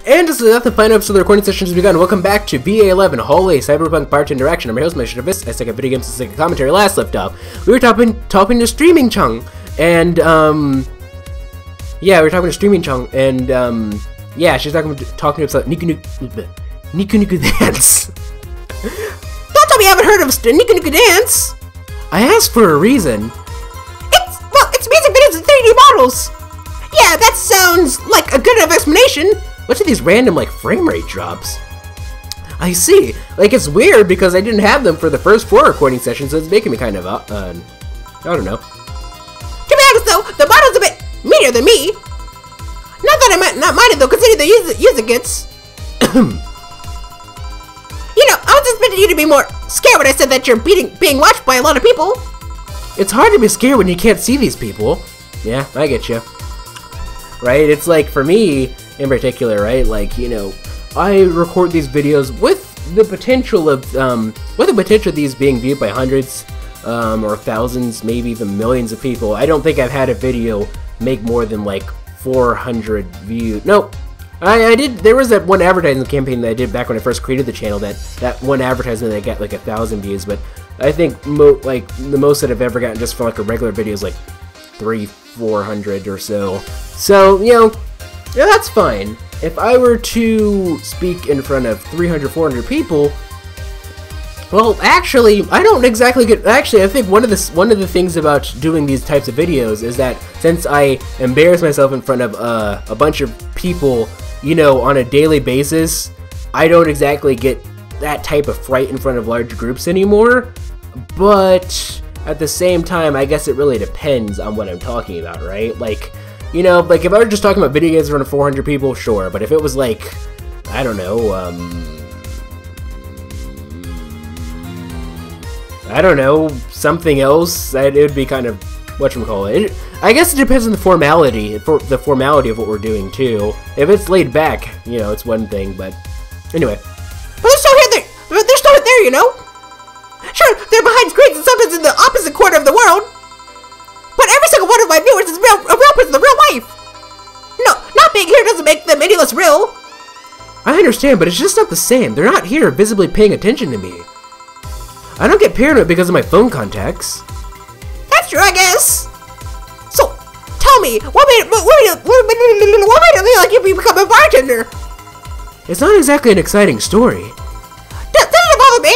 And this is not the final episode of the recording session has begun. Welcome back to VA-11 Hallway Cyberpunk Bartender Action. I'm your host, MegaShadowFist. I second video games and second commentary. Last left off, we were talking to Streaming Chung, and yeah, we were talking to Streaming Chung, and yeah, she's talking to us about Niku Dance. Don't tell me you haven't heard of Niku Dance. I asked for a reason. It's music videos and 3D models. Yeah, that sounds like a good enough explanation. What's with these random, like, frame rate drops? I see. Like, it's weird because I didn't have them for the first 4 recording sessions, so it's making me kind of, I don't know. To be honest, though, the model's a bit meatier than me. Not that I might not mind it, though, considering the user gets. You know, I was expecting you to be more scared when I said that you're being watched by a lot of people. It's hard to be scared when you can't see these people. Yeah, I get you. Right? It's like, for me, in particular, right? Like, you know, I record these videos with the potential of these being viewed by hundreds, or thousands, maybe even millions of people. I don't think I've had a video make more than like 400 views. No, I did. There was that one advertising campaign that I did back when I first created the channel. That one advertisement that got like 1,000 views. But I think like the most that I've ever gotten just for like a regular video is like 300-400 or so. So, you know. Yeah, that's fine. If I were to speak in front of 300-400 people, well, actually, I don't exactly get. Actually, I think one of the things about doing these types of videos is that since I embarrass myself in front of a bunch of people, you know, on a daily basis, I don't exactly get that type of fright in front of large groups anymore. But at the same time, I guess it really depends on what I'm talking about, right? Like, you know, like if I were just talking about video games in front of 400 people, sure. But if it was like, I don't know, something else, it would be kind of whatchamacallit. I guess it depends on the formality of what we're doing too. If it's laid back, you know, it's one thing. But anyway, but they're still here. They're still there, you know. Sure, they're behind screens and sometimes in the opposite corner of the world. But every single one of my viewers is a real person in real life. No, not being here doesn't make them any less real. I understand, but it's just not the same. They're not here visibly paying attention to me. I don't get paranoid because of my phone contacts. That's true, I guess. So, tell me, what made it feel like you become a bartender? It's not exactly an exciting story. Does it involve me?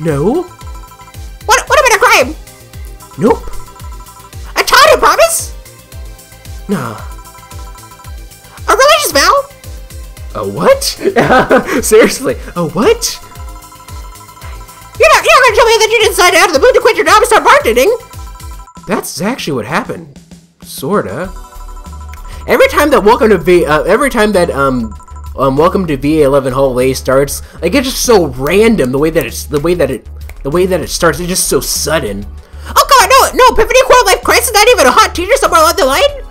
No. What about a crime? Nope. You promise? No. A religious vow? A what? Seriously, a what? You're not gonna tell me that you decided out of the moon to quit your job and start bartending? That's actually what happened. Sorta. Every time that Welcome to VA-11 Hallway starts, like it's just so random the way that it starts. It's just so sudden. Oh god, no, Epiphany Quarter Life Crisis, not even a hot teacher somewhere along the line?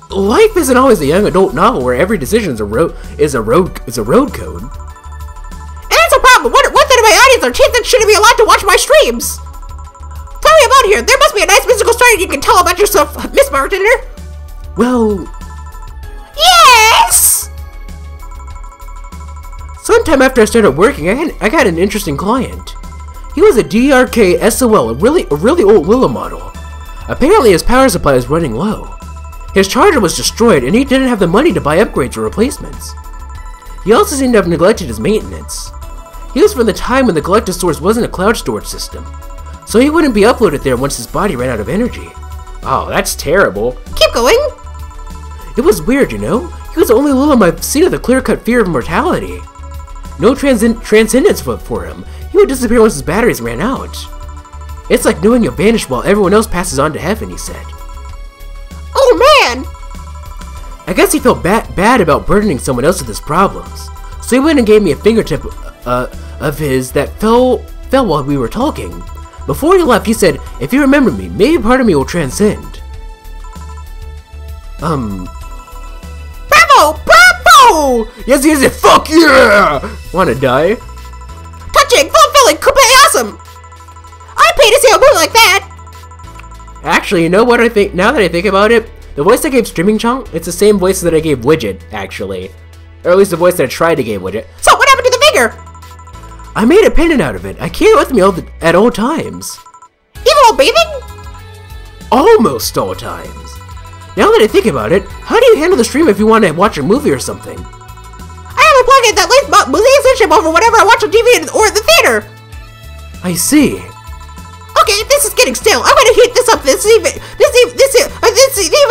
Life isn't always a young adult novel where every decision is a road code. And that's a problem. One third of my audience are kids that shouldn't be allowed to watch my streams. Tell me about here. There must be a nice musical story you can tell about yourself, Miss Bartender. Well, yes! Sometime after I started working, I got an interesting client. He was a DRK SOL, a really old Lilla model. Apparently his power supply is running low. His charger was destroyed and he didn't have the money to buy upgrades or replacements. He also seemed to have neglected his maintenance. He was from the time when the collector source wasn't a cloud storage system, so he wouldn't be uploaded there once his body ran out of energy. Oh, that's terrible. Keep going! It was weird, you know? He was the only Lilla I've seen with a clear-cut fear of mortality. No transcendence for him. He would disappear once his batteries ran out. It's like knowing you'll vanish while everyone else passes on to heaven, he said. Oh man! I guess he felt bad about burdening someone else with his problems. So he went and gave me a fingertip of his that fell while we were talking. Before he left, he said, if you remember me, maybe part of me will transcend. Bravo! Bravo! Yes, fuck yeah! Wanna die? Touching, fulfilling, completely awesome! I'd pay to see a movie like that! Actually, you know what I think, now that I think about it? The voice I gave Streaming Chunk, it's the same voice that I gave Widget, actually. Or at least the voice that I tried to give Widget. So what happened to the figure? I made a pendant out of it. I carry it with me at all times. Even while bathing? Almost all times. Now that I think about it, how do you handle the stream if you want to watch a movie or something? I have a plug-in that links musicianship over whatever I watch on TV or the theater. I see. Okay, this is getting stale. I'm gonna heat this up even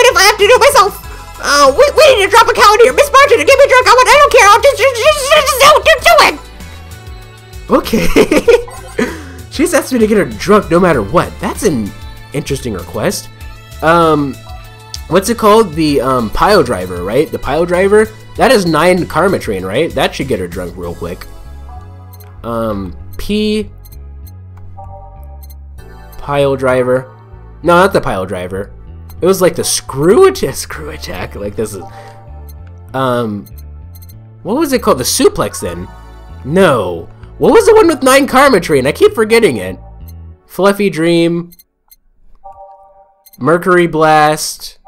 if I have to do it myself. We need to drop a count here. Miss Bartender, get me drunk. I don't care. I'll just do it. Okay. She's asked me to get her drunk no matter what. That's an interesting request. What's it called? The pile driver, right? The pile driver? That is 9 Karma Train, right? That should get her drunk real quick. Pile driver. No, not the pile driver. It was like the screw attack. Like this is what was it called? The suplex then? No. What was the one with 9 Karma Train? I keep forgetting it. Fluffy Dream. Mercury Blast.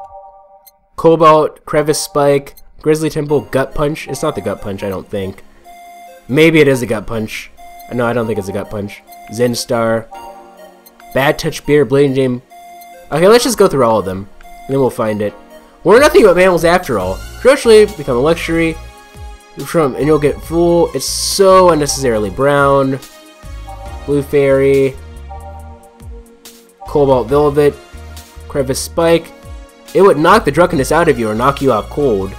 Cobalt, Crevice Spike, Grizzly Temple, Gut Punch. It's not the Gut Punch, I don't think. Maybe it is a Gut Punch. No, I don't think it's a Gut Punch. Zen Star. Bad Touch Beer, Blade Game. Okay, let's just go through all of them, and then we'll find it. We're nothing but mammals after all. Traditionally, become a luxury, and you'll get full. It's so unnecessarily brown. Blue Fairy. Cobalt Velvet. Crevice Spike. It would knock the drunkenness out of you or knock you out cold.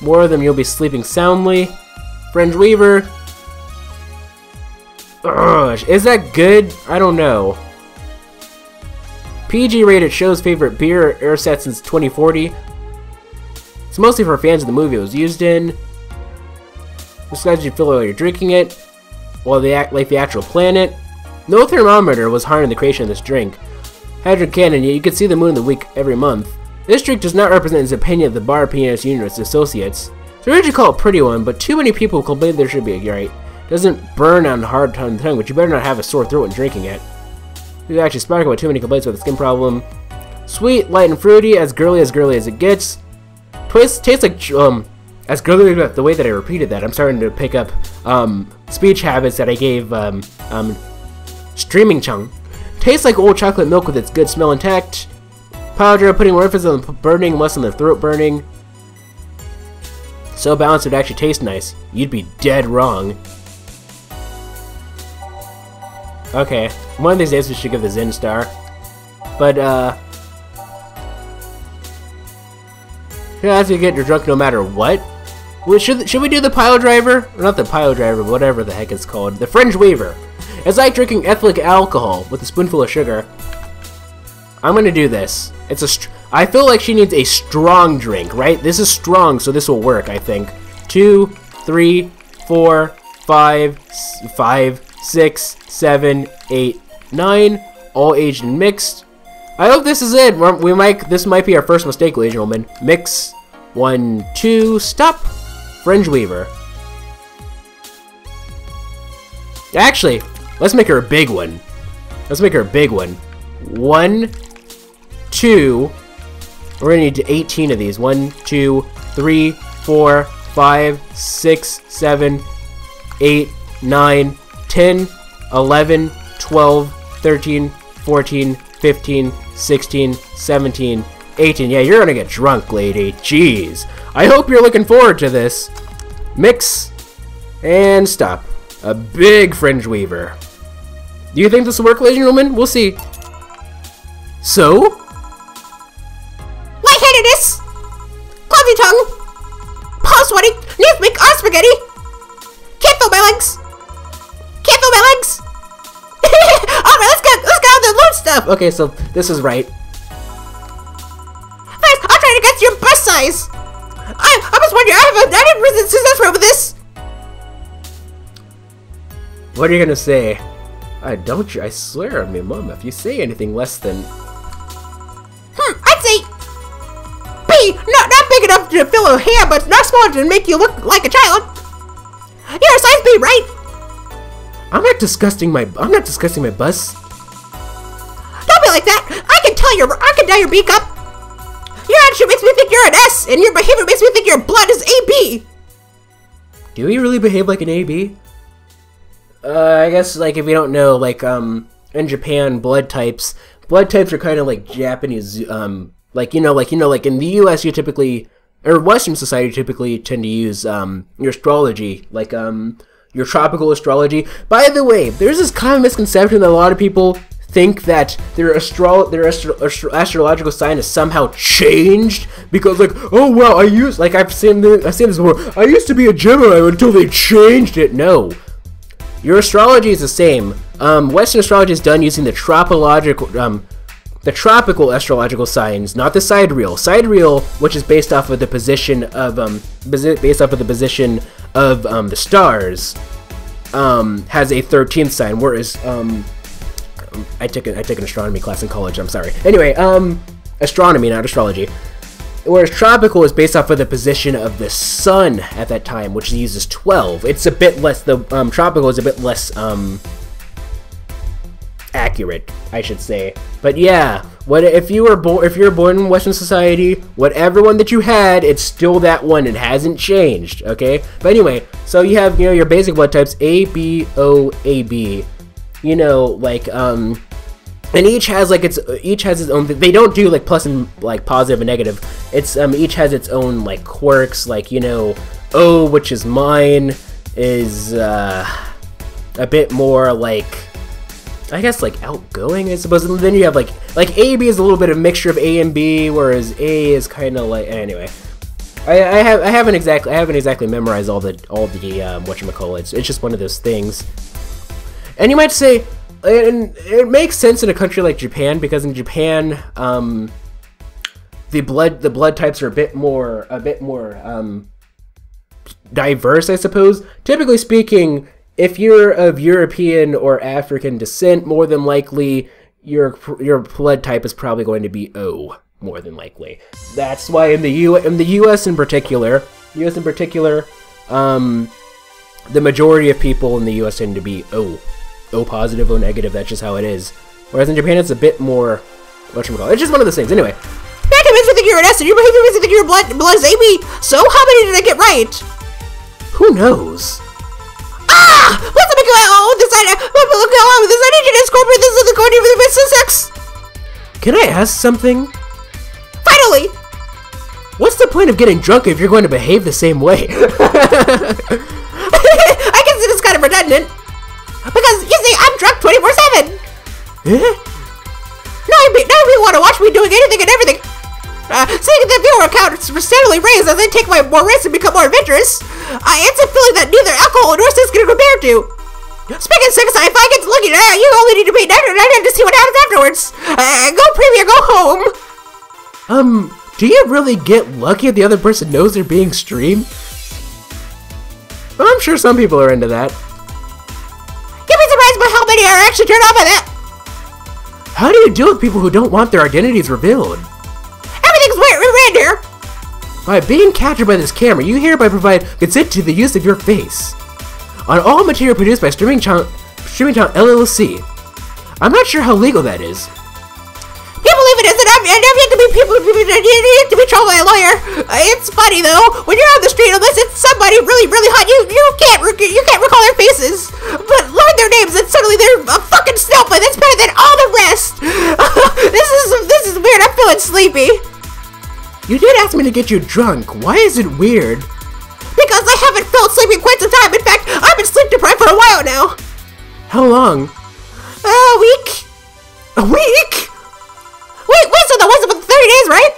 More of them, you'll be sleeping soundly. Fringe Weaver. Ugh, is that good? I don't know. PG rated show's favorite beer, Airset since 2040. It's mostly for fans of the movie it was used in. Describes you feel while you're drinking it, while they act like the actual planet. No thermometer was harmed in the creation of this drink. Hydrogen Cannon, you can see the moon of the week every month. This drink does not represent his opinion of the Bar Pianist Union or its associates. So we usually call it Pretty One, but too many people complain there should be a right. Doesn't burn on hard tongue, but you better not have a sore throat when drinking it. It's actually sparkling with too many complaints about the skin problem. Sweet, light, and fruity, as girly as it gets. Tastes like, as girly as the way that I repeated that. I'm starting to pick up, speech habits that I gave, Streaming Chung. Tastes like old chocolate milk with its good smell intact. Powder, putting more emphasis on the burning, less on the throat burning. So balanced it would actually taste nice. You'd be dead wrong. Okay, one of these days we should give the Zen Star. But, as you get your drunk no matter what. Well, should we do the pile driver? Or not the pile driver, but whatever the heck it's called. The Fringe Weaver. It's like drinking ethylene alcohol with a spoonful of sugar. I'm gonna do this. I feel like she needs a strong drink, right? This is strong, so this will work, I think. 2, 3, 4, 5, 6, 7, 8, 9. All aged and mixed. I hope this is it. This might be our first mistake, ladies and gentlemen. Mix. 1, 2, stop. Fringe Weaver. Actually, let's make her a big one. 1, 2. We're gonna need 18 of these. 1, 2, 3, 4, 5, 6, 7, 8, 9, 10, 11, 12, 13, 14, 15, 16, 17, 18. Yeah, you're gonna get drunk, lady. Jeez. I hope you're looking forward to this. Mix. And stop. A big Fringe Weaver. Do you think this will work, ladies and gentlemen? We'll see. So? Lightheadedness! Clumsy tongue! Paw sweating! Knees weak! Arm spaghetti! Can't feel my legs! Alright, let's get on the loot stuff! Okay, so this is right. First, I'm trying to get your bust size! I'm just wondering, I didn't resist success rate with this! What are you gonna say? I swear on me, Mom, if you say anything less than... I'd say... B! Not big enough to fill a hair, but not small enough to make you look like a child! You're a size B, right? I'm not discussing my bust. Don't be like that. I can tell your B cup. Your attitude makes me think you're an S, and your behavior makes me think your blood is AB. Do we really behave like an AB? I guess, like, if you don't know, like, in Japan, blood types are kind of like Japanese, like in the U.S. you typically, or Western society typically tend to use, your astrology, like, your tropical astrology. By the way, there's this common misconception that a lot of people think that their astrological sign is somehow changed because, like, oh well, I've seen this before. I used to be a Gemini until they changed it. No, your astrology is the same. Western astrology is done using the tropical astrological signs, not the sidereal. Sidereal, which is based off of the position of the stars, has a 13th sign, whereas I took an astronomy class in college. I'm sorry. Anyway, astronomy, not astrology. Whereas tropical is based off of the position of the sun at that time, which uses 12. It's a bit less. The tropical is a bit less accurate, I should say. But yeah, if you were born in Western society, whatever one that you had, it's still that one. It hasn't changed. Okay. But anyway, so you have your basic blood types A, B, O, A, B. Like, and each has its own. They don't do like plus and like positive and negative. It's each has its own like quirks. Like O, which is mine, is a bit more like, I guess, like outgoing, I suppose. And then you have like AB is a little bit of mixture of A and B, whereas A is kind of like, anyway. I haven't exactly memorized all the whatchamacallits. It's just one of those things. And you might say, and it makes sense in a country like Japan, because in Japan, the blood types are a bit more diverse, I suppose. Typically speaking, if you're of European or African descent, more than likely your blood type is probably going to be O, more than likely. That's why in the U.S. in particular, the majority of people in the U.S. tend to be O positive, O negative. That's just how it is. Whereas in Japan, it's a bit more whatchamacallit. It's just one of those things. Anyway, that convinced me that you're an S, and your behavior makes me think your blood is AB. So how many did I get right? Who knows? Let's make this idea. This idea to incorporate this in the code of the business. Can I ask something? Finally! What's the point of getting drunk if you're going to behave the same way? I can see this kind of redundant. Because, you see, I'm drunk 24/7. Now you want to watch me doing anything and everything. Seeing the viewer count steadily raised as I take more risks and become more adventurous, it's a feeling that neither alcohol nor sex can compare to. Speaking of sex, if I get looking at you, only need to be negative to see what happens afterwards. Go preview, go home. Do you really get lucky if the other person knows they're being streamed? Well, I'm sure some people are into that. You'd be surprised by how many are actually turned on by that. How do you deal with people who don't want their identities revealed? Everything's weird here. By being captured by this camera, you hereby provide consent to the use of your face on all material produced by Streaming Town LLC. I'm not sure how legal that is. People believe it isn't. I've yet to be be troubled by a lawyer. It's funny though, when you're on the street, unless it's somebody really hot, you can't recall their faces, but learn their names, and suddenly they're a fucking snowflake that's better than all the rest. This is weird. I'm feeling sleepy. You did ask me to get you drunk. Why is it weird? Because I haven't felt sleepy in quite some time. In fact, I've been sleep deprived for a while now. How long? A week. A week? Wait, so that wasn't about 30 days, right?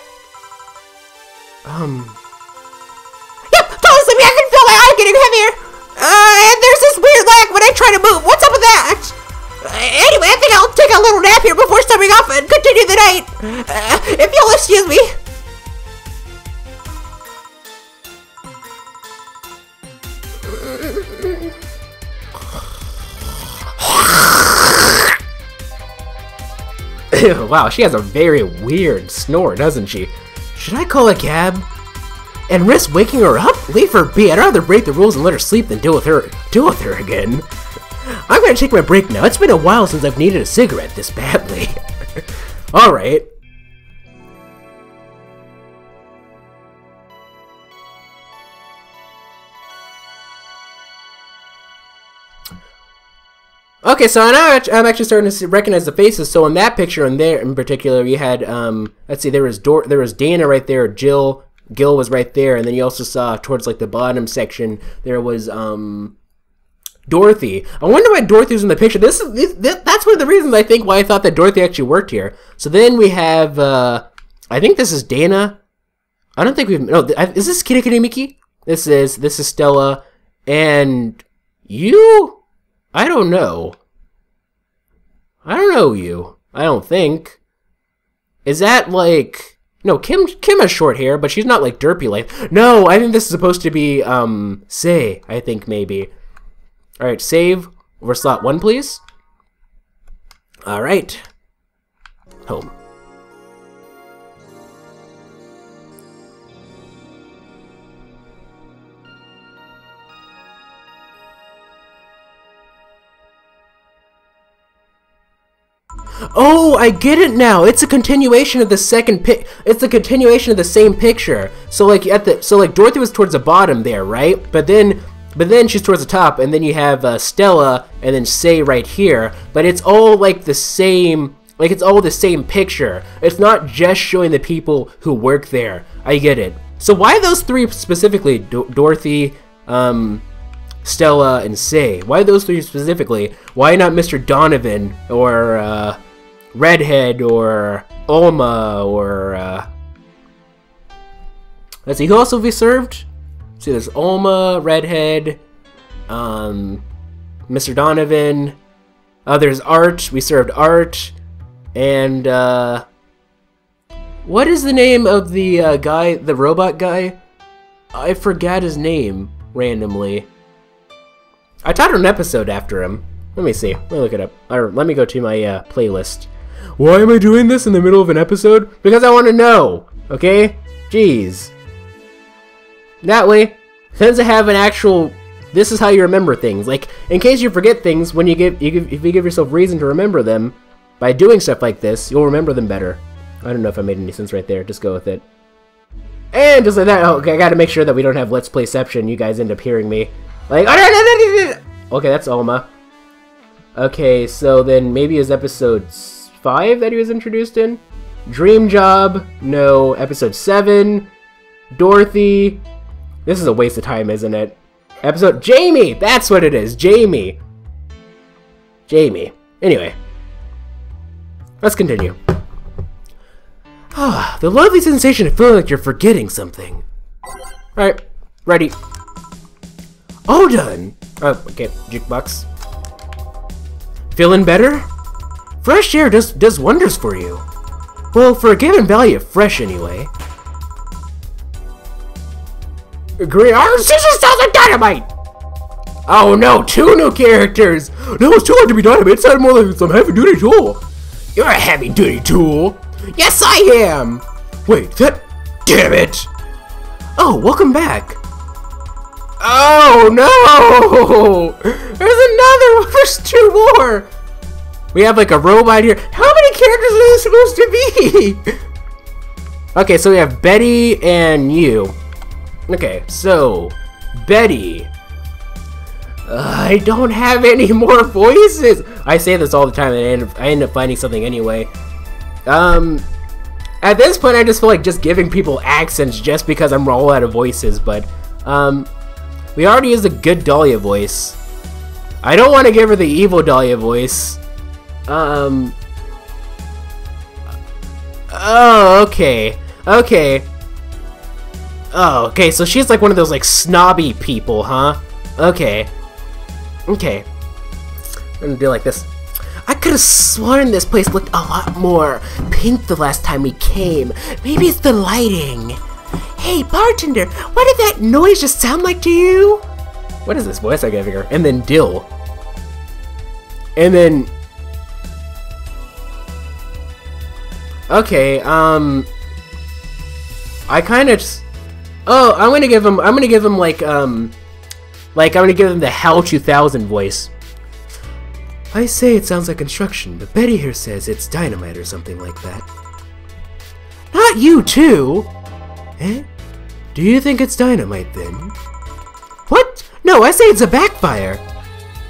Yep, totally sleepy. I can feel my eye getting heavier. And there's this weird lag when I try to move. What's up with that? Anyway, I think I'll take a little nap here before stepping off and continue the night. If you'll excuse me. Wow, she has a very weird snore, doesn't she? Should I call a cab? And risk waking her up? Leave her be. I'd rather break the rules and let her sleep than deal with her again. I'm gonna take my break now. It's been a while since I've needed a cigarette this badly. Alright. Okay, so now I'm actually starting to recognize the faces. So in that picture, in there in particular, you had let's see, there was Dana right there, Gil was right there, and then you also saw towards like the bottom section there was Dorothy. I wonder why Dorothy was in the picture. That's one of the reasons I think why I thought that Dorothy actually worked here. So then we have I think this is Dana. I don't think is this Kitty Kitty Mickey? This is Stella, and you. I don't know. I don't know you. I don't think. Is that like... No, Kim has short hair, but she's not like derpy like... No, I think this is supposed to be, Say, I think maybe. Alright, save over slot 1, please. Alright. Home. Oh, I get it now. It's a continuation of the it's a continuation of the same picture. So like Dorothy was towards the bottom there, right? But then she's towards the top, and then you have Stella, and then Say right here. But it's all like the same. Like it's all the same picture. It's not just showing the people who work there. I get it. So why those three specifically? Dorothy, Stella, and Say. Why those three specifically? Why not Mr. Donovan or Redhead or Alma or let's see, who else will be served? Let's see, there's Alma, Redhead, Mr. Donovan. There's Art. We served Art, and what is the name of the guy, the robot guy? I forgot his name randomly. I taught an episode after him. Let me see. Let me look it up. Or let me go to my playlist. Why am I doing this in the middle of an episode? Because I want to know. Okay? Jeez. That way, since I have an actual... This is how you remember things. Like, in case you forget things, when if you give yourself reason to remember them, by doing stuff like this, you'll remember them better. I don't know if I made any sense right there. Just go with it. And just like that, okay, I gotta make sure that we don't have Let's Playception. You guys end up hearing me. Like, okay, that's Alma. Okay, so then maybe is episode 5 that he was introduced in? Dream Job, no. Episode 7, Dorothy. This is a waste of time, isn't it? Episode, Jamie! That's what it is, Jamie. Jamie. Anyway. Let's continue. Ah, the lovely sensation of feeling like you're forgetting something. Alright, ready. All done! Oh, okay, jukebox. Feeling better? Fresh air does wonders for you. Well, for a given value of fresh anyway. Green arm scissors sounds like dynamite! Oh no, 2 new characters! No, it's too hard to be dynamite, it sounded more like some heavy-duty tool. You're a heavy-duty tool! Yes, I am! Wait, damn it! Oh, welcome back! Oh no! There's another one! There's 2 more! We have like a robot here. How many characters are there supposed to be? Okay, so we have Betty and you. Okay, so Betty. I don't have any more voices. I say this all the time and I end up finding something anyway. At this point I just feel like just giving people accents just because I'm all out of voices, but we already used a good Dahlia voice. I don't want to give her the evil Dahlia voice. Oh, okay. Okay. Oh, okay, so she's like one of those like snobby people, huh? Okay. Okay. I'm gonna do like this. I could have sworn this place looked a lot more pink the last time we came. Maybe it's the lighting. Hey, bartender, what did that noise just sound like to you? What is this voice I gotta figure? And then Dil. And then... Okay, I kind of just... Oh, I'm gonna give him like, I'm gonna give him the HAL 2000 voice. I say it sounds like construction, but Betty here says it's dynamite or something like that. Not you, too! Eh? Do you think it's dynamite, then? What? No, I say it's a backfire!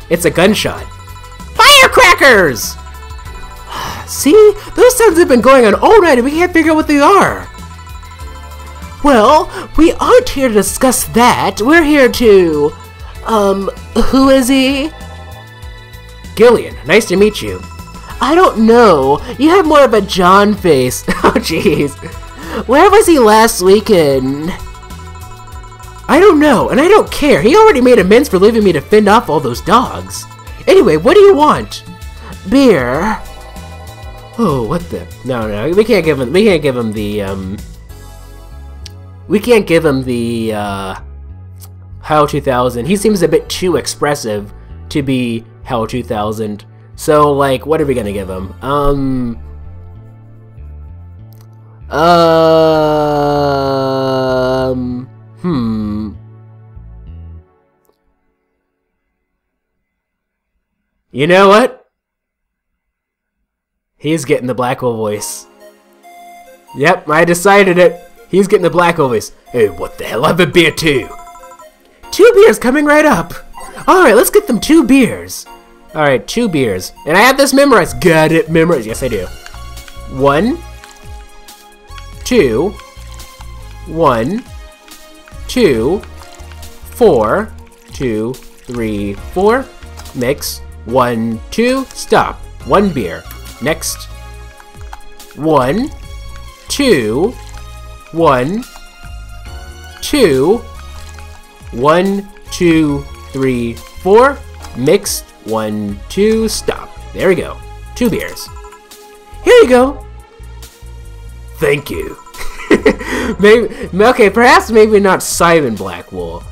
It's a gunshot. Firecrackers! See? Those sounds have been going on all night and we can't figure out what they are! Well, we aren't here to discuss that. We're here to... who is he? Gillian, nice to meet you. I don't know. You have more of a John face. Oh, jeez. Where was he last weekend? I don't know, and I don't care. He already made amends for leaving me to fend off all those dogs. Anyway, what do you want? Beer. Oh, what the? No, we can't give him. We can't give him the. We can't give him the. How 2000. He seems a bit too expressive to be How 2000. So, like, what are we gonna give him? You know what? He's getting the Blackwell voice. Yep, I decided it. He's getting the Blackwell voice. Hey, what the hell? I have a beer too. 2 beers coming right up. Alright, let's get them 2 beers. Alright, 2 beers. And I have this memorized. Got it memorized. Yes, I do. 1, 2, 1, 2, 4, 2, 3, 4. Mix. 1, 2, stop. 1 beer. Next. 1, 2, 1, 2, 1, 2, 3, 4. Mixed. 1, 2, stop. There we go. 2 beers. Here you go. Thank you. Okay, perhaps maybe not Simon Blackwell.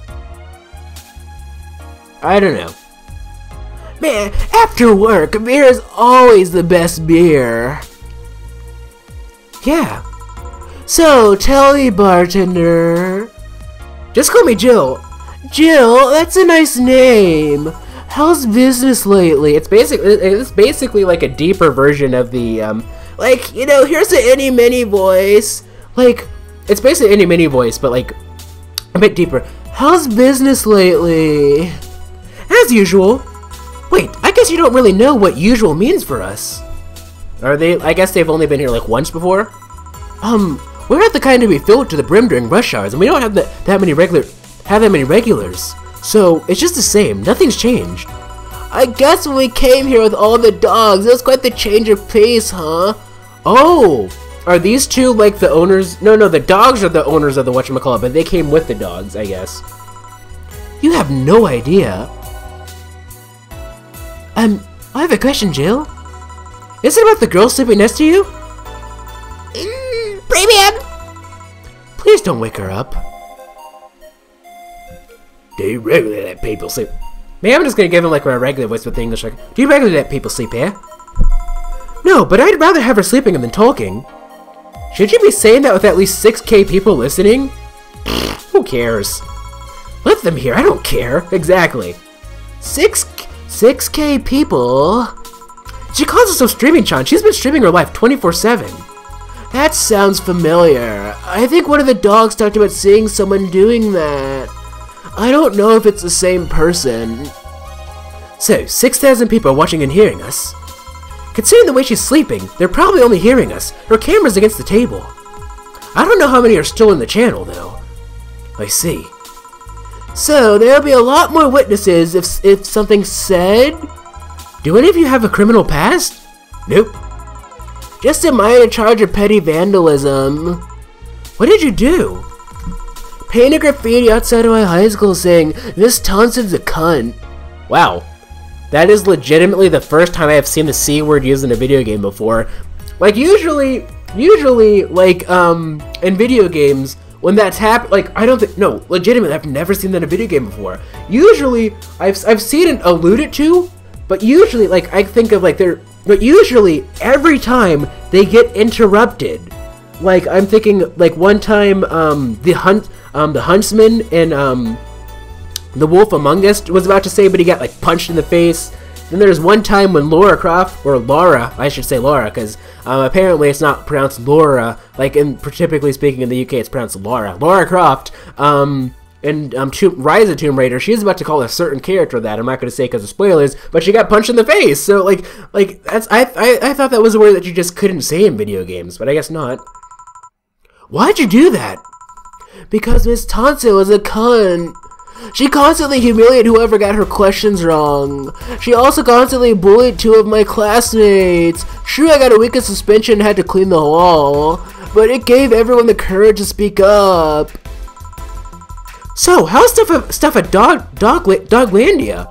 I don't know. Man, after work, beer is always the best beer. Yeah. So, tell me, bartender. Just call me Jill. Jill, that's a nice name. How's business lately? It's basically like a deeper version of the, like, you know, here's the any-mini voice. Like, it's basically any-mini voice, but like, a bit deeper. How's business lately? As usual. Wait, I guess you don't really know what usual means for us. Are they? I guess they've only been here like once before. We're not the kind to be filled to the brim during rush hours, and we don't have that many regulars. So it's just the same. Nothing's changed. I guess when we came here with all the dogs, it was quite the change of pace, huh? Oh, are these two like the owners? No, the dogs are the owners of the whatchamacallit, but they came with the dogs, I guess. You have no idea. I have a question, Jill. Is it about the girl sleeping next to you? Premium! Please don't wake her up. Do you regularly let people sleep? Maybe I'm just gonna give him like my regular voice with the English, like, do you regularly let people sleep here? No, but I'd rather have her sleeping than talking. Should you be saying that with at least 6K people listening? Who cares? Let them hear, I don't care. Exactly. 6K people? She calls herself Streaming Chan. She's been streaming her life 24/7. That sounds familiar. I think one of the dogs talked about seeing someone doing that. I don't know if it's the same person. So, 6,000 people are watching and hearing us. Considering the way she's sleeping, they're probably only hearing us. Her camera's against the table. I don't know how many are still in the channel, though. I see. So, there'll be a lot more witnesses if something's said. Do any of you have a criminal past? Nope. Just a minor charge of petty vandalism. What did you do? Paint a graffiti outside of my high school saying, "Miss Thompson's a cunt." Wow. That is legitimately the first time I have seen the C word used in a video game before. Like, usually, like, in video games, when that's happened, like, I don't think, no, legitimately, I've never seen that in a video game before. Usually, I've seen it alluded to, but usually, like, I think of, like, but usually, every time, they get interrupted. Like, I'm thinking, like, one time, the huntsman in, The Wolf Among Us was about to say, but he got, like, punched in the face, Then there's one time when Laura Croft, or Laura, I should say Laura, because apparently it's not pronounced Laura, like typically speaking in the UK it's pronounced Laura. Laura Croft, in Rise of Tomb Raider, she's about to call a certain character that, I'm not going to say because of spoilers, but she got punched in the face, so like that's, I thought that was a word that you just couldn't say in video games, but I guess not. Why'd you do that? Because Miss Tonsil was a cunt. She constantly humiliated whoever got her questions wrong. She also constantly bullied 2 of my classmates. Sure, I got a week of suspension and had to clean the hall, but it gave everyone the courage to speak up. So, how's stuff at Doglandia?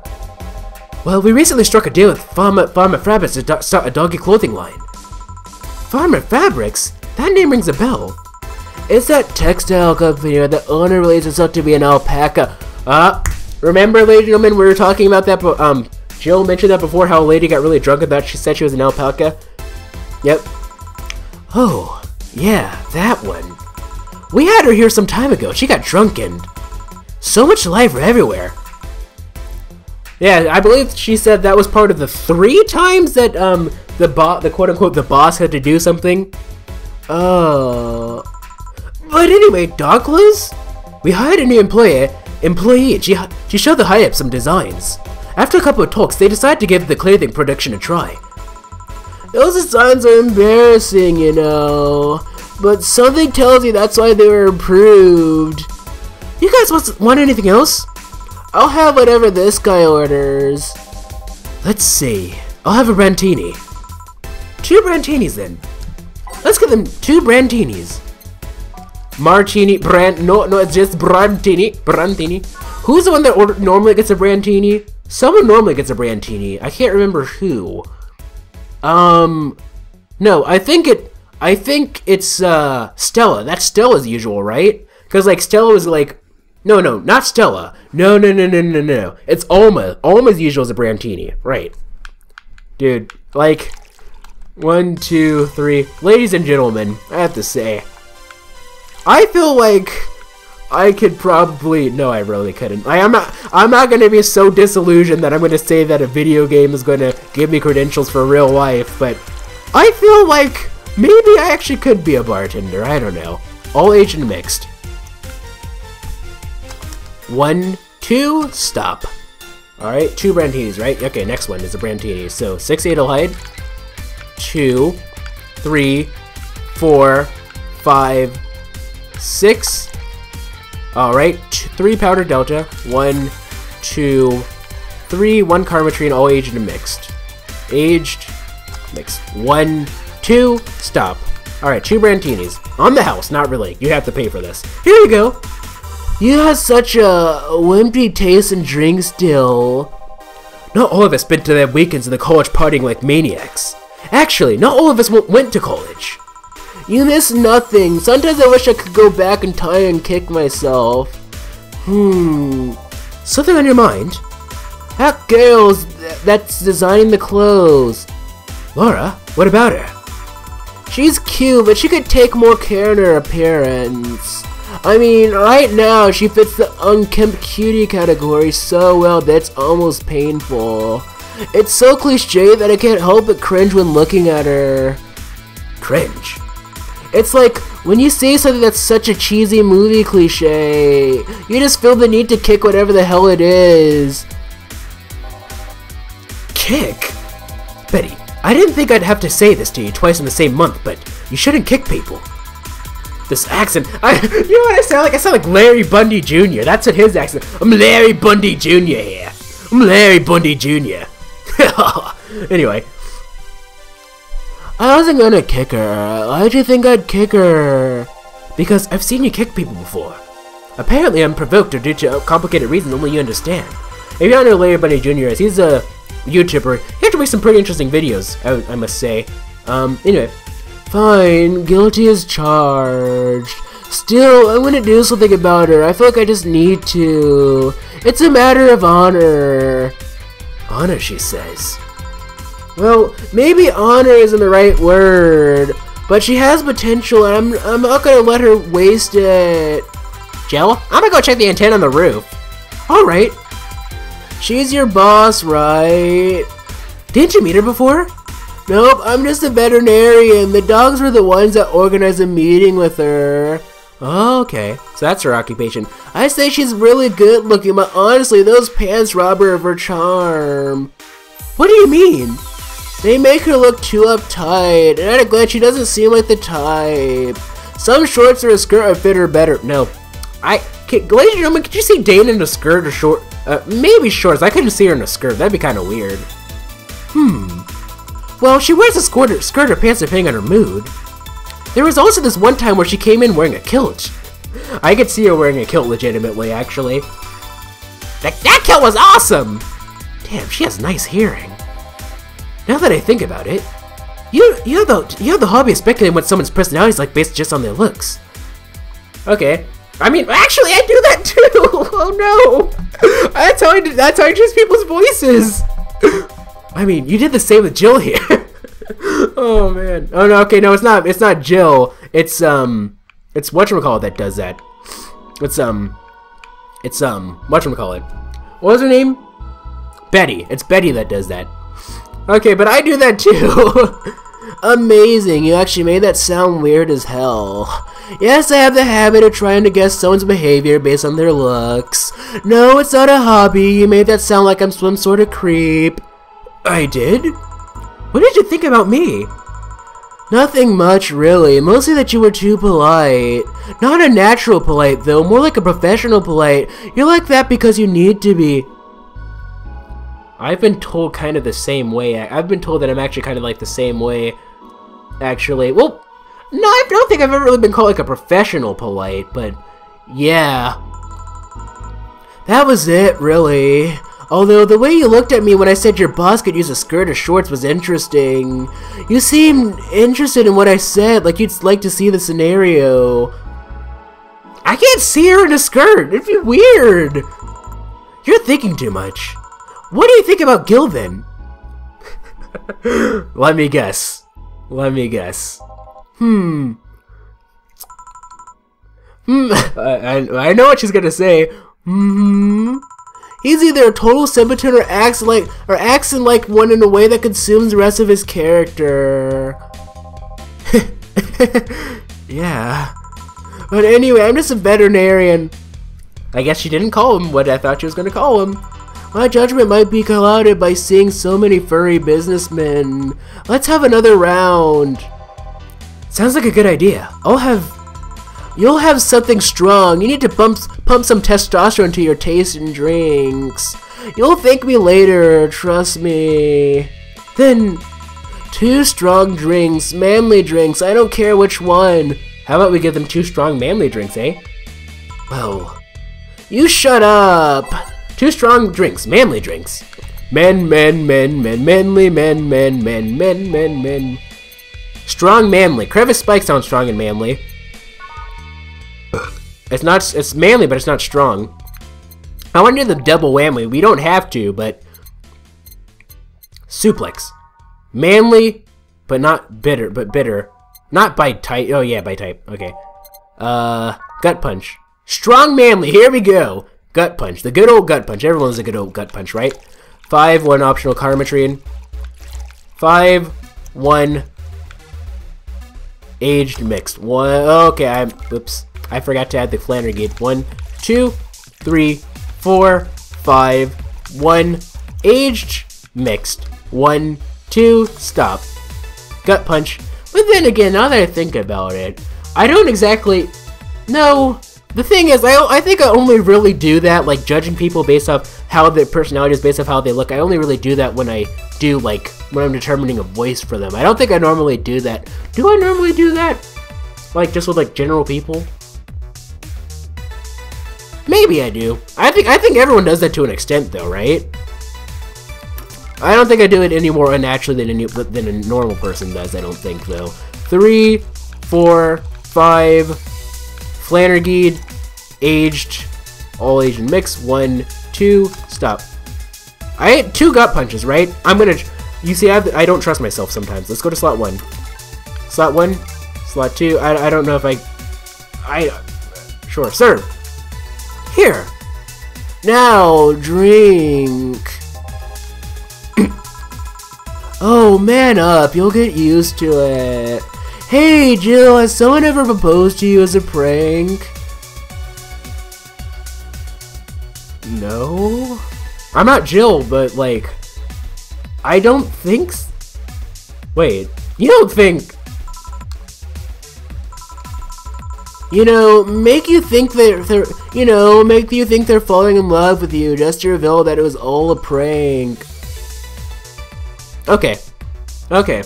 Well, we recently struck a deal with Farmer Fabrics to start a doggy clothing line. Farmer Fabrics? That name rings a bell. It's that textile company where the owner relates itself to be an alpaca. Remember, ladies and gentlemen, we were talking about that, Jill mentioned that before, how a lady got really drunk about she said she was an alpaca? Yep. Oh, yeah, that one. We had her here some time ago. She got drunk and so much life everywhere. Yeah, I believe she said that was part of the 3 times that, the quote-unquote, the boss had to do something. Oh. But anyway, dog clothes? We hired a new employee, she showed the high-ups some designs. After a couple of talks, they decided to give the clothing production a try. Those designs are embarrassing, you know, but something tells me that's why they were approved. You guys want anything else? I'll have whatever this guy orders. Let's see, I'll have a Brantini. 2 Brantinis then. Let's get them 2 Brantinis. Martini, no, it's just Brantini. Who's the one that normally gets a Brantini? Someone normally gets a Brantini. I can't remember who. No, I think it's, Stella. That's Stella's usual, right? Because, like, Stella was like, no, not Stella. No. It's Alma. Alma's usual is a Brantini. Right. Dude, like, 1, 2, 3. Ladies and gentlemen, I have to say, I feel like I could probably, no, I really couldn't. I'm not gonna be so disillusioned that I'm gonna say that a video game is gonna give me credentials for real life, but I feel like maybe I actually could be a bartender. I don't know. All age and mixed. 1, 2, stop. Alright, 2 Brantinis, right? Okay, next one is a Brantini. So 6 Adelaide, 2, 3, 4, 5, 6. Alright, 3 Powder Delta, 1, 2, 3, 1 Karmatrine, all aged and mixed. Aged, mixed. 1, 2, stop. Alright, 2 Brantinis. On the house, not really. You have to pay for this. Here you go. You have such a wimpy taste in drinks, Dil. Not all of us spent their weekends in the college partying like maniacs. Actually, not all of us went to college. You miss nothing. Sometimes I wish I could go back in time and kick myself. Something on your mind? That girl's that's designing the clothes. Laura, what about her? She's cute, but she could take more care in her appearance. I mean, right now she fits the unkempt cutie category so well that it's almost painful. It's so cliche that I can't help but cringe when looking at her. Cringe? It's like when you see something that's such a cheesy movie cliche, you just feel the need to kick whatever the hell it is. Kick? Betty, I didn't think I'd have to say this to you twice in the same month, but you shouldn't kick people. This accent, you know what I sound like? I sound like Larry Bundy Jr. That's what his accent. I'm Larry Bundy Jr. here. I'm Larry Bundy Jr. Anyway. I wasn't gonna kick her. Why'd you think I'd kick her? Because I've seen you kick people before. Apparently I'm provoked or due to complicated reasons only you understand. If you don't know Larry Bundy Jr. is, he's a YouTuber. He actually makes some pretty interesting videos, I must say. Anyway. Fine, guilty as charged. Still, I'm gonna do something about her. I feel like I just need to. It's a matter of honor. Honor, she says. Well, maybe honor isn't the right word, but she has potential and I'm not gonna let her waste it. Jill, I'm gonna go check the antenna on the roof. Alright. She's your boss, right? Didn't you meet her before? Nope, I'm just a veterinarian. The dogs were the ones that organized a meeting with her. Oh, okay, so that's her occupation. I say she's really good looking, but honestly, those pants rob her of her charm. What do you mean? They make her look too uptight, and at a glance, she doesn't seem like the type. Some shorts or a skirt would fit her better. No, ladies and gentlemen, could you see Dana in a skirt or short? Maybe shorts. I couldn't see her in a skirt. That'd be kind of weird. Well, she wears a skirt or pants depending on her mood. There was also this one time where she came in wearing a kilt. I could see her wearing a kilt legitimately, actually. That kilt was awesome! Damn, she has nice hearing. Now that I think about it, you have the hobby of speculating what someone's personality is like based just on their looks. Okay. I mean, actually, I do that too! Oh no! That's how I choose people's voices! I mean, you did the same with Jill here. Oh man. Oh no, okay, no, it's not Jill. It's whatchamacallit that does that. It's whatchamacallit. What was her name? Betty. It's Betty that does that. Okay, but I do that too. Amazing, you actually made that sound weird as hell. Yes, I have the habit of trying to guess someone's behavior based on their looks. No, it's not a hobby. You made that sound like I'm some sort of creep. I did? What did you think about me? Nothing much, really. Mostly that you were too polite. Not a natural polite, though. More like a professional polite. You're like that because you need to be. I've been told kind of the same way. I've been told that I'm actually kind of like the same way. Actually, well, no, I don't think I've ever really been called like a professional polite, but yeah. That was it, really. Although, the way you looked at me when I said your boss could use a skirt or shorts was interesting. You seemed interested in what I said, like you'd like to see the scenario. I can't see her in a skirt. It'd be weird. You're thinking too much. What do you think about Gil, then? Let me guess. I know what she's gonna say. He's either a total simpleton or acts like one in a way that consumes the rest of his character. Yeah. But anyway, I'm just a veterinarian. I guess she didn't call him what I thought she was gonna call him. My judgment might be clouded by seeing so many furry businessmen. Let's have another round. Sounds like a good idea. You'll have something strong. You need to pump some testosterone to your taste and drinks. You'll thank me later, trust me. Then, 2 strong drinks, manly drinks, I don't care which one. How about we give them 2 strong manly drinks, eh? Well, you shut up. 2 strong drinks, manly drinks. Men, manly. Strong, manly. Crevice Spike sounds strong and manly. It's manly, but it's not strong. I want to do the double whammy. We don't have to, but suplex. Manly, but not bitter, bitter. Not by type. Oh yeah, by type. Okay. Gut punch. Strong manly. Here we go. Gut punch. The good old gut punch. Everyone loves a good old gut punch, right? 5, 1 optional Karmatrine. 5, 1 aged mixed. 1. Okay, oops. I forgot to add the Flannery gate. 1, 2, 3, 4, 5, 1 aged mixed. 1, 2, stop. Gut punch. But then again, now that I think about it, I don't exactly. No. The thing is, I think I only really do that, like, judging people based off how their personality is, based off how they look. I only really do that when I do, like, when I'm determining a voice for them. I don't think I normally do that. Do I normally do that? Like, just with, like, general people? Maybe I do. I think everyone does that to an extent, though, right? I don't think I do it any more unnaturally than a normal person does, I don't think, though. 3, 4, 5... Flannergied, aged, all Asian mix. 1, 2, stop. I hit 2 gut punches, right? You see, I don't trust myself sometimes. Let's go to slot 1. Slot 1, slot 2. I don't know if sure, serve. Here. Now, drink. Oh, man up, you'll get used to it. Hey, Jill, has someone ever proposed to you as a prank? No? I'm not Jill, but, like, I don't think wait, you don't think... You know, make you think they're falling in love with you just to reveal that it was all a prank. Okay. So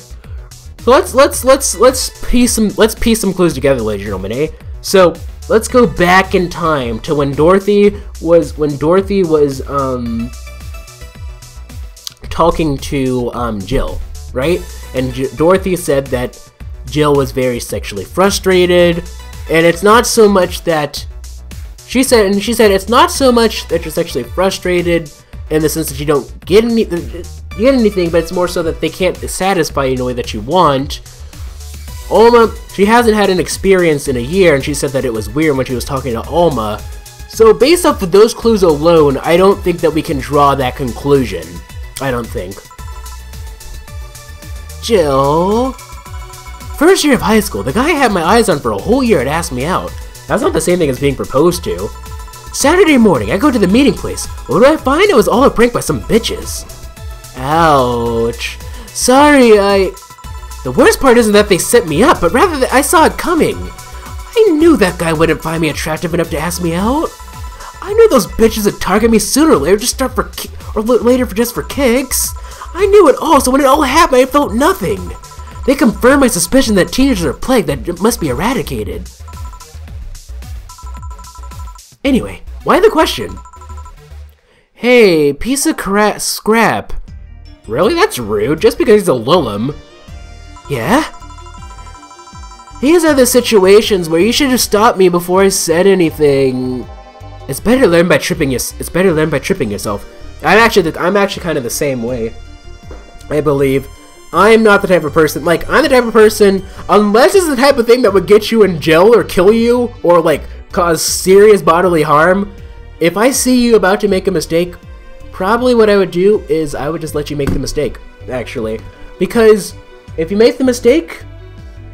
let's piece some clues together, ladies and gentlemen, eh? So let's go back in time to when Dorothy was talking to Jill, right? And Dorothy said that Jill was very sexually frustrated, and it's not so much that she said it's not so much that you're sexually frustrated in the sense that you don't get anything, but it's more so that they can't satisfy you in the way that you want. Alma, she hasn't had an experience in a year, and she said that it was weird when she was talking to Alma. So based off of those clues alone, I don't think that we can draw that conclusion. I don't think. Jill? First year of high school, the guy I had my eyes on for a whole year had asked me out. That's not the same thing as being proposed to. Saturday morning, I go to the meeting place. What do I find? It was all a prank by some bitches. Ouch. Sorry, The worst part isn't that they set me up, but rather that I saw it coming. I knew that guy wouldn't find me attractive enough to ask me out. I knew those bitches would target me sooner or later just for kicks. I knew it all, so when it all happened, I felt nothing. They confirmed my suspicion that teenagers are a plague that must be eradicated. Anyway, why the question? Hey, piece of scrap. Really? That's rude, just because he's a Lulum. Yeah? These are the situations where you should have stopped me before I said anything. It's better to learn by tripping yourself. I'm actually kind of the same way. I believe. I'm not the type of person, I'm the type of person, unless it's the type of thing that would get you in jail or kill you, or, cause serious bodily harm, if I see you about to make a mistake, probably what I would do is I would just let you make the mistake, actually. Because if you make the mistake,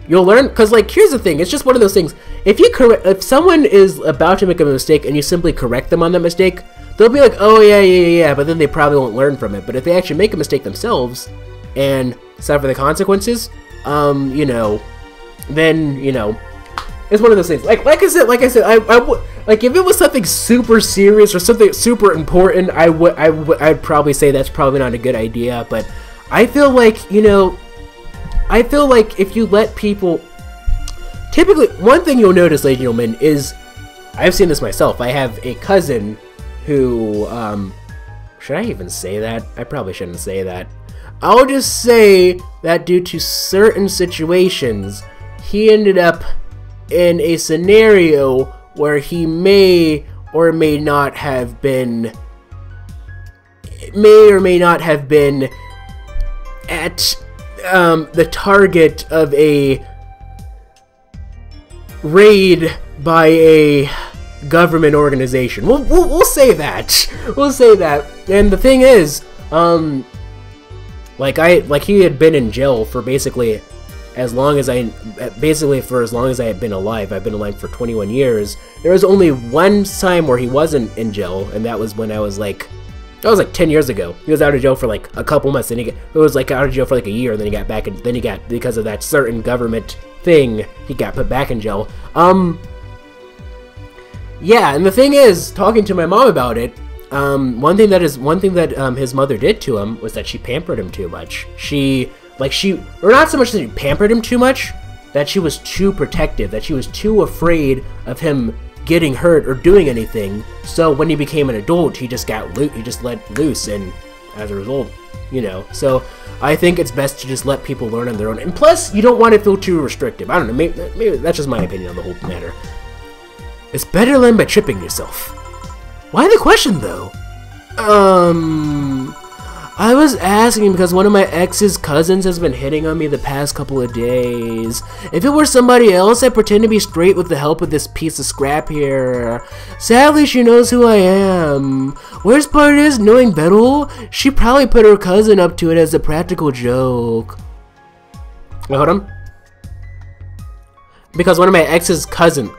you'll learn, because, here's the thing, it's just one of those things. If someone is about to make a mistake and you simply correct them on that mistake, they'll be like, oh, yeah, but then they probably won't learn from it. But if they actually make a mistake themselves and suffer the consequences, then, it's one of those things. Like I said, if it was something super serious or something super important, I'd probably say that's probably not a good idea. But I feel like, if you let people, typically, one thing you'll notice, ladies and gentlemen, is, I've seen this myself. I have a cousin who, should I even say that? I probably shouldn't say that. I'll just say that due to certain situations, he ended up in a scenario where he may or may not have been at the target of a raid by a government organization. We'll say that. We'll say that. And the thing is, he had been in jail for basically as long as I had been alive. I've been alive for 21 years. There was only one time where he wasn't in jail, and that was when that was 10 years ago. He was out of jail for a couple months, and it was out of jail for a year, and then he got back, and then he got, because of that certain government thing, he got put back in jail. Yeah, and the thing is, talking to my mom about it, one thing that his mother did to him was that she pampered him too much. Or not so much that she pampered him too much, that she was too protective, that she was too afraid of him getting hurt or doing anything. So when he became an adult, he just let loose, and as a result, So I think it's best to just let people learn on their own. And plus, you don't want to feel too restrictive. I don't know. Maybe that's just my opinion on the whole matter. It's better to learn by tripping yourself. Why the question, though? I was asking because one of my ex's cousins has been hitting on me the past couple of days. If it were somebody else, I'd pretend to be straight with the help of this piece of scrap here. Sadly, she knows who I am. Worst part is, knowing Bettel, she probably put her cousin up to it as a practical joke. Wait, hold on. Because one of my ex's cousins?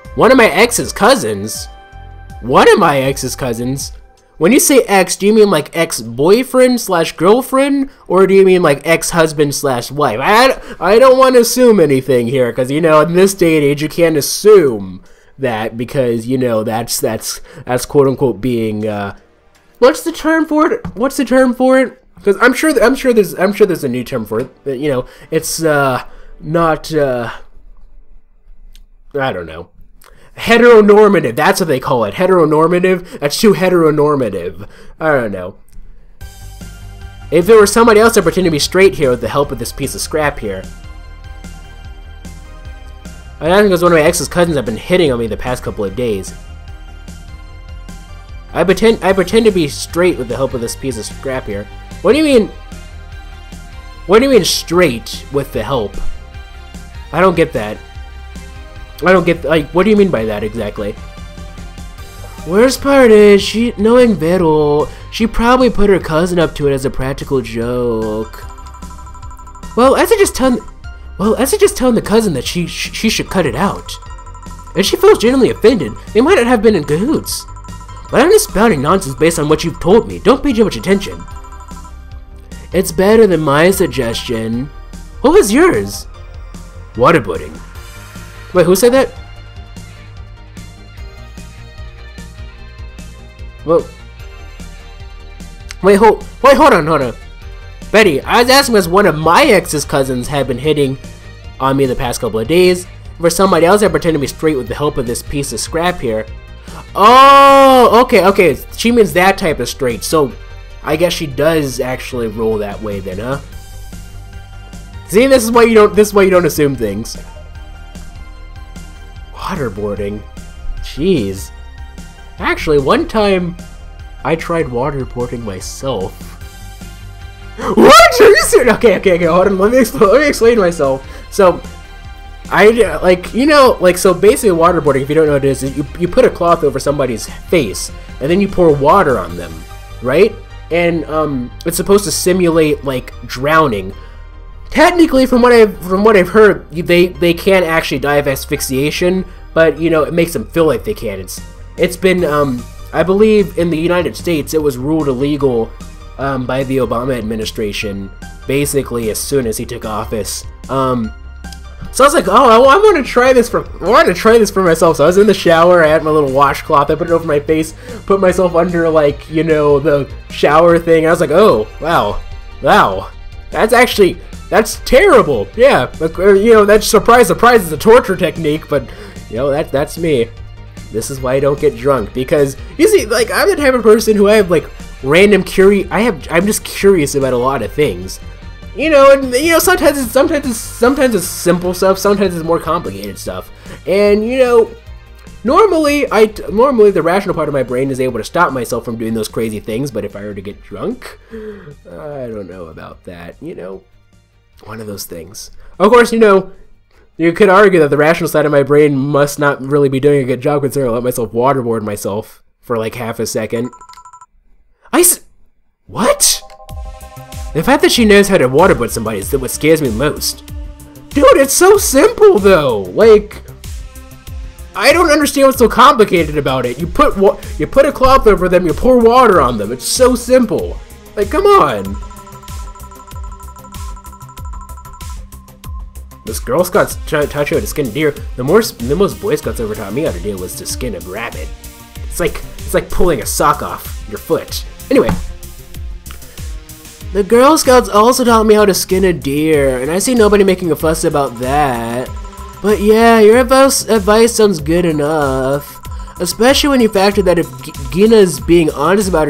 When you say ex, do you mean like ex-boyfriend slash girlfriend, or do you mean like ex-husband slash wife? I don't want to assume anything here, because you know in this day and age you can't assume that, because you know that's quote unquote being what's the term for it? Because I'm sure there's a new term for it. But, you know, it's not I don't know. Heteronormative, that's what they call it. Heteronormative? That's too heteronormative. I don't know. If it were somebody else, I'd pretend to be straight here with the help of this piece of scrap here. I think because one of my ex's cousins have been hitting on me the past couple of days. I pretend to be straight with the help of this piece of scrap here. What do you mean? What do you mean straight with the help? I don't get that. I don't get, like, what do you mean by that exactly? Worst part is, knowing Bettel, she probably put her cousin up to it as a practical joke. Well, as I just telling the cousin that she should cut it out. If she feels genuinely offended, they might not have been in cahoots. But I'm just spouting nonsense based on what you've told me. Don't pay too much attention. It's better than my suggestion. What was yours? Waterboarding. Wait, who said that? Well, hold on. Betty, I was asking because one of my ex's cousins had been hitting on me the past couple of days. For somebody else, I pretend to be straight with the help of this piece of scrap here. Oh, okay. She means that type of straight. So, I guess she does actually roll that way then, huh? See, this is why you don't assume things. Waterboarding. Jeez. Actually, one time I tried waterboarding myself. What? Are you serious? Okay, hold on. Let me explain myself. So, so basically waterboarding, if you don't know what it is you put a cloth over somebody's face, and then you pour water on them, right? And, it's supposed to simulate, like, drowning. Technically, from what I've heard, they can't actually die of asphyxiation, but you know it makes them feel like they can. It's been I believe in the United States it was ruled illegal by the Obama administration basically as soon as he took office. So I was like, oh, I want to try this for myself. So I was in the shower, I had my little washcloth, I put it over my face, put myself under like you know the shower thing. I was like, oh wow, that's terrible. Yeah, you know, that's surprise is a torture technique, but you know that's me. This is why I don't get drunk, because you see, like I'm the type of person who I have like random I'm just curious about a lot of things. You know, and you know sometimes it's simple stuff, sometimes it's more complicated stuff, and you know. Normally the rational part of my brain is able to stop myself from doing those crazy things, but if I were to get drunk, I don't know about that, you know. One of those things. Of course, you know, you could argue that the rational side of my brain must not really be doing a good job considering I let myself waterboard myself for like half a second. What? The fact that she knows how to waterboard somebody is what scares me most. Dude, it's so simple though. Like, I don't understand what's so complicated about it. You put a cloth over them, you pour water on them. It's so simple. Like, come on. This Girl Scouts taught you how to skin a deer. The most Boy Scouts ever taught me how to do was to skin a rabbit. It's like pulling a sock off your foot. Anyway, the Girl Scouts also taught me how to skin a deer, and I see nobody making a fuss about that. But yeah, your advice sounds good enough. Especially when you factor that if Gina's being honest about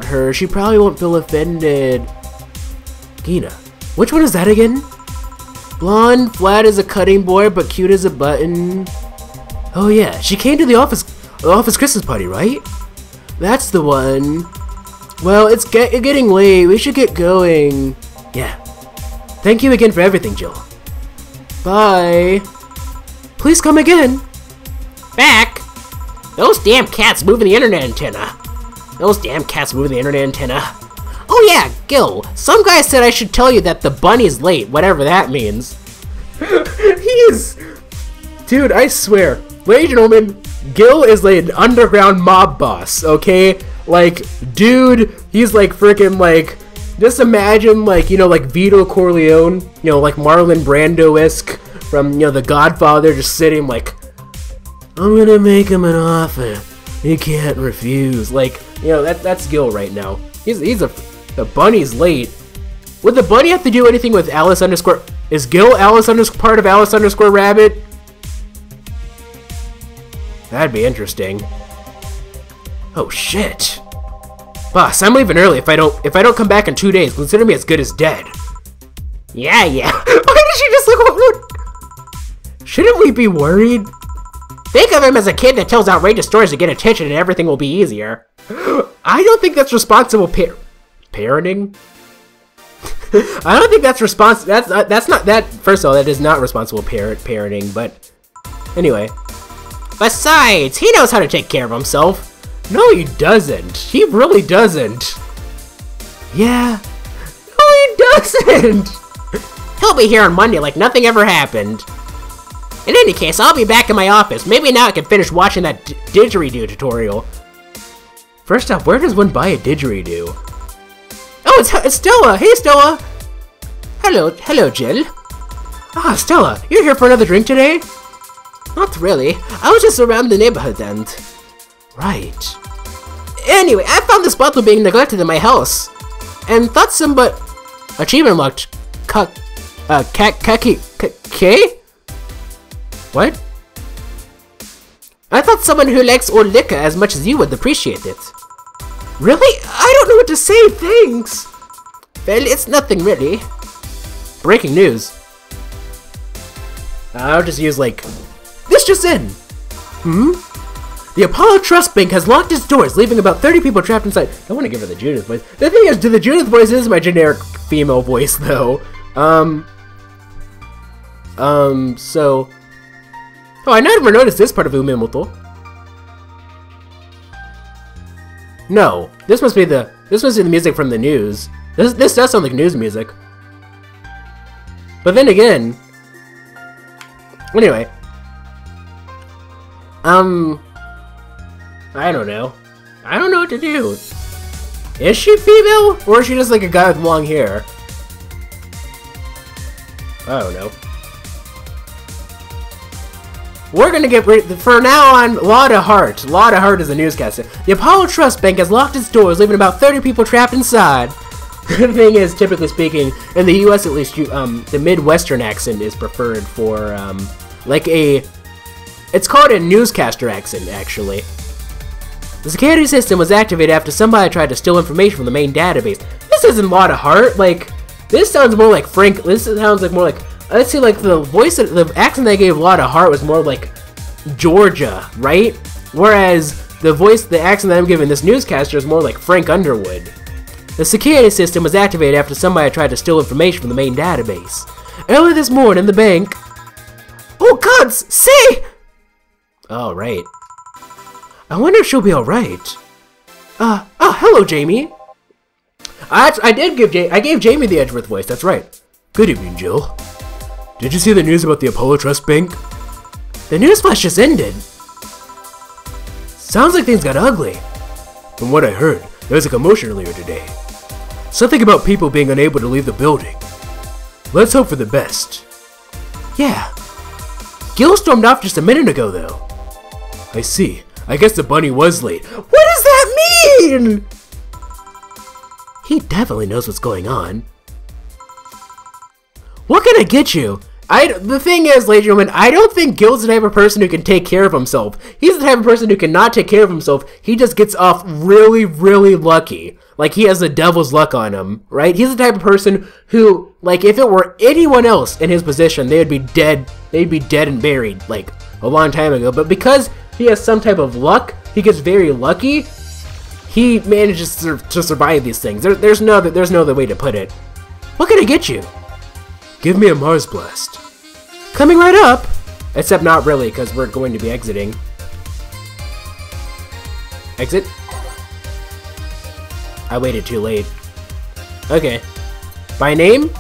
her, she probably won't feel offended. Gina. Which one is that again? Blonde, flat as a cutting board, but cute as a button. Oh yeah, she came to the office Christmas party, right? That's the one. Well, it's getting late. We should get going. Yeah. Thank you again for everything, Jill. Bye. Please come again. Back? Those damn cats moving the internet antenna. Those damn cats moving the internet antenna. Oh yeah, Gil, some guy said I should tell you that the bunny's late, whatever that means. Dude, I swear. Ladies and gentlemen, Gil is like an underground mob boss, okay? Like, dude, he's like freaking like, just imagine like, you know, like Vito Corleone, you know, like Marlon Brando-esque from, you know, The Godfather, just sitting like, I'm gonna make him an offer he can't refuse. Like, you know, that's Gil right now. The bunny's late. Would the bunny have to do anything with Alice underscore? Is Gil Alice underscore part of Alice underscore Rabbit? That'd be interesting. Oh shit. Boss, I'm leaving early. If I don't come back in 2 days, consider me as good as dead. Yeah. Why did she just look? What? Shouldn't we be worried? Think of him as a kid that tells outrageous stories to get attention and everything will be easier. I don't think that's responsible parenting. I don't think that's that's not that. First of all, that is not responsible parenting. But anyway. Besides, he knows how to take care of himself. No, he doesn't. He really doesn't. Yeah. No, he doesn't. He'll be here on Monday like nothing ever happened. In any case, I'll be back in my office. Maybe now I can finish watching that didgeridoo tutorial. First off, where does one buy a didgeridoo? Oh, it's Stella. Hey, Stella. Hello, Jill. Ah, Stella, you're here for another drink today? Not really. I was just around the neighborhood and... Right. Anyway, I found this bottle being neglected in my house. And thought somebody... Achievement unlocked. What? I thought someone who likes old liquor as much as you would appreciate it. Really? I don't know what to say, thanks. Well, it's nothing really. Breaking news. I'll just use like... This just in! The Apollo Trust Bank has locked its doors, leaving about 30 people trapped inside. I want to give her the Judith voice. The thing is, the Judith voice is my generic female voice, though. So... Oh, I never noticed this part of Umemoto. No, this must be the music from the news. This does sound like news music. But then again... Anyway. I don't know. I don't know what to do. Is she female? Or is she just like a guy with long hair? I don't know. We're gonna get for now on, Lotta Hart. Lotta Hart is a newscaster. The Apollo Trust Bank has locked its doors, leaving about 30 people trapped inside. The thing is, typically speaking, in the US at least, the Midwestern accent is preferred for, like a... It's called a newscaster accent, actually. The security system was activated after somebody tried to steal information from the main database. This isn't Lotta Hart, like... This sounds more like Frank... This sounds like more like... Let's see, like, the voice... The accent they gave Lotta Hart was more like... Georgia, right? Whereas, the accent that I'm giving this newscaster is more like Frank Underwood. The security system was activated after somebody tried to steal information from the main database. Early this morning, the bank... Oh, gods! Say! Oh, right. I wonder if she'll be alright. Hello, Jamie. I gave Jamie the Edgeworth voice, that's right. Good evening, Jill. Did you see the news about the Apollo Trust Bank? The news flash just ended. Sounds like things got ugly. From what I heard, there was a commotion earlier today. Something about people being unable to leave the building. Let's hope for the best. Yeah. Gil stormed off just a minute ago, though. I see. I guess the bunny was late. What does that mean? He definitely knows what's going on. What can I get you? The thing is, ladies and gentlemen, I don't think Gil's the type of person who can take care of himself. He's the type of person who cannot take care of himself. He just gets off really, really lucky. Like, he has the devil's luck on him, right? He's the type of person who, like, if it were anyone else in his position, they would be dead. They'd be dead and buried, like, a long time ago. But because he has some type of luck, he gets very lucky, he manages to survive these things. There's no other way to put it. What can I get you? Give me a Mars Blast. Coming right up! Except not really, because we're going to be exiting. Exit? I waited too late. Okay. By name?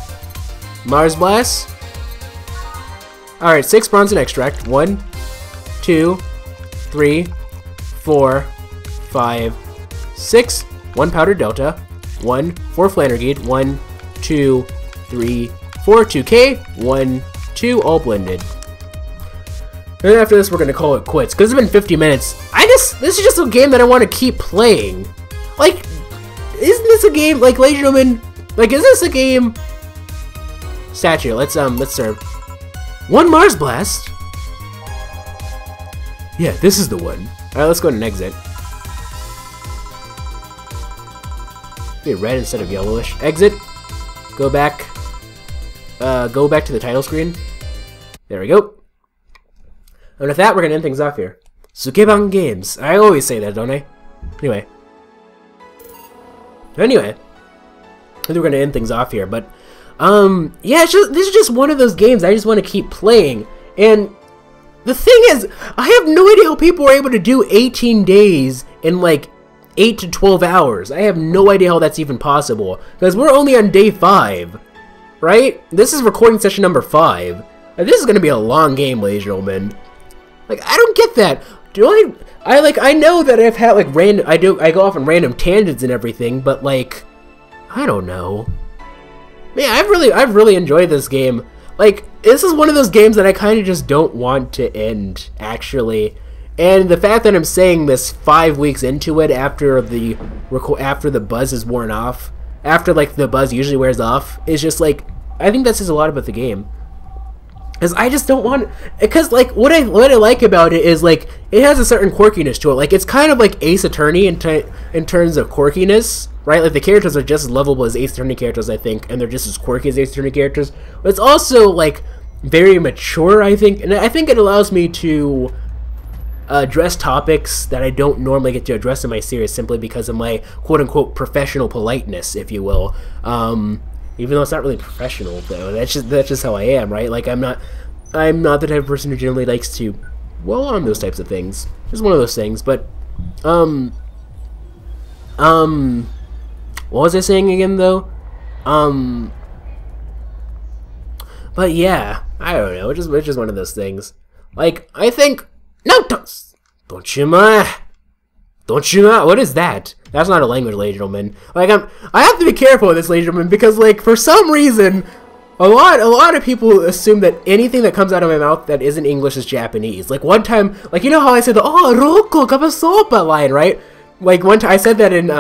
Mars Blast. Alright, 6 Bronze Extract. 1, 2, 3, 4, 5, 6. 1 Powdered Delta. 1, 4 Flannergate. 1, 2, 3, 4. 2K. 1, 2. All blended. And after this, we're gonna call it quits, because it's been 50 minutes. This is just a game that I want to keep playing. Like, isn't this a game, like, ladies and gentlemen, like, is this a game? Statue, let's serve. 1 Mars Blast? Yeah, this is the one. Alright, let's go ahead and exit. Be red instead of yellowish. Exit. Go back to the title screen. There we go. And with that, we're gonna end things off here. Sukeban Games. I always say that, don't I? Anyway, I think we're gonna end things off here, but yeah, this is just one of those games I just want to keep playing. And the thing is, I have no idea how people are able to do 18 days in like 8 to 12 hours. I have no idea how that's even possible, because we're only on day 5, right? This is recording session number 5. And this is gonna be a long game, ladies and gentlemen. Like, I don't get that. I know that I've had like I go off on random tangents and everything, but like, I don't know. Man, I've really enjoyed this game. Like, this is one of those games that I kind of just don't want to end, actually. And the fact that I'm saying this 5 weeks into it, after the buzz is worn off, after like the buzz usually wears off, is just like, I think that says a lot about the game. Because I just don't want, because like what I like about it is like it has a certain quirkiness to it. Like, it's kind of like Ace Attorney in terms of quirkiness, right? Like, the characters are just as lovable as Ace Attorney characters, I think, and they're just as quirky as Ace Attorney characters. But it's also like very mature, I think, and I think it allows me to address topics that I don't normally get to address in my series, simply because of my quote-unquote professional politeness, if you will. Even though it's not really professional, though. That's just how I am, right? Like, I'm not the type of person who generally likes to dwell on those types of things. Just one of those things. But what was I saying again, though? But yeah, I don't know. It's just one of those things. Like, I think, no, don't you mind? What is that? That's not a language, ladies and gentlemen. Like, I have to be careful with this, ladies and gentlemen, because like, for some reason, a lot of people assume that anything that comes out of my mouth that isn't English is Japanese. Like, one time, like, you know how I said the Roko Kapasopa line, right? Like, one time I said that in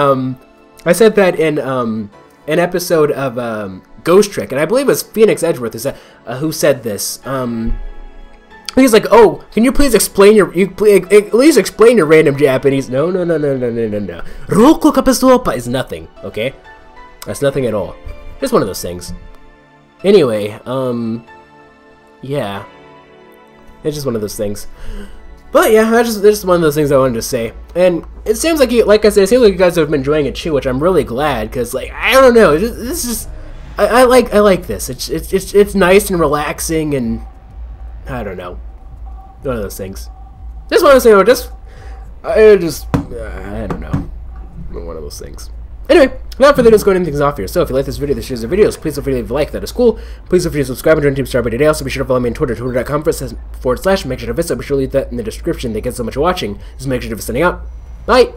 an episode of Ghost Trick, and I believe it was Phoenix Edgeworth who said this. He's like, oh, can you please explain at least explain your random Japanese? No. Roku kapasopa is nothing, okay? That's nothing at all. Just one of those things. Anyway, yeah. It's just one of those things. But yeah, that's just one of those things I wanted to say. And it seems like like I said, it seems like you guys have been enjoying it too, which I'm really glad, because like, I don't know, this is I like this. It's nice and relaxing, and I don't know. One of those things. Just one of those things. I don't know. One of those things. Anyway, without further ado, let's go and end things off here. So, if you like this video, this series of videos, please feel free to leave a like. That is cool. Please feel free to subscribe and join Team Starbite today. Also, be sure to follow me on Twitter, twitter.com/MegaShadowFist. Be sure to leave that in the description. Thank you so much for watching. This is MegaShadowFist signing out. Bye.